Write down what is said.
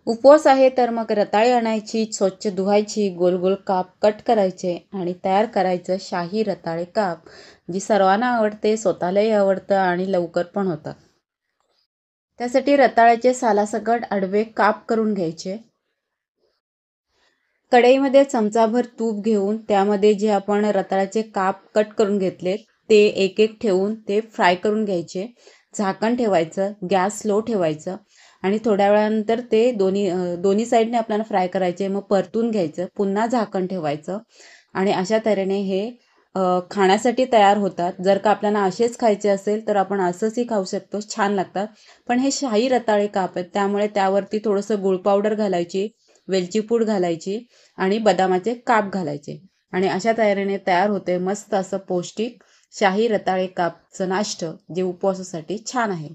उपवास आहे तर मग रताळी आणायची, स्वच्छ धुवायची, गोल गोल काप कट करायचे आणि तयार करायचं शाही रताळे काप, जी सर्वांना आवडते, स्वतःलाही आवडतं आणि लवकर पण होतं. त्यासाठी रताळ्याचे सालासकट आडवे काप करून घ्यायचे. कढईमध्ये चमचाभर तूप घेऊन त्यामध्ये जे आपण रताळ्याचे काप कट करून घेतले ते एक एक ठेवून ते फ्राय करून घ्यायचे. झाकण ठेवायचं, गॅस स्लो ठेवायचं आणि थोड्या वेळानंतर ते दोन्ही साईडने आपल्याला फ्राय करायचे. मग परतून घ्यायचं, पुन्हा झाकण ठेवायचं आणि अशा तऱ्हेने हे खाण्यासाठी तयार होतात. जर का आपल्याला असेच खायचे असेल तर आपण असंचही खाऊ शकतो, छान लागतात. पण हे शाही रताळे काप आहेत त्यामुळे त्यावरती थोडंसं गुळ पावडर घालायची, वेलची पूड घालायची आणि बदामाचे काप घालायचे आणि अशा तयारीने तयार होते मस्त असं पौष्टिक शाही रताळे कापचं नाश्तं, जे उपवासासाठी छान आहे.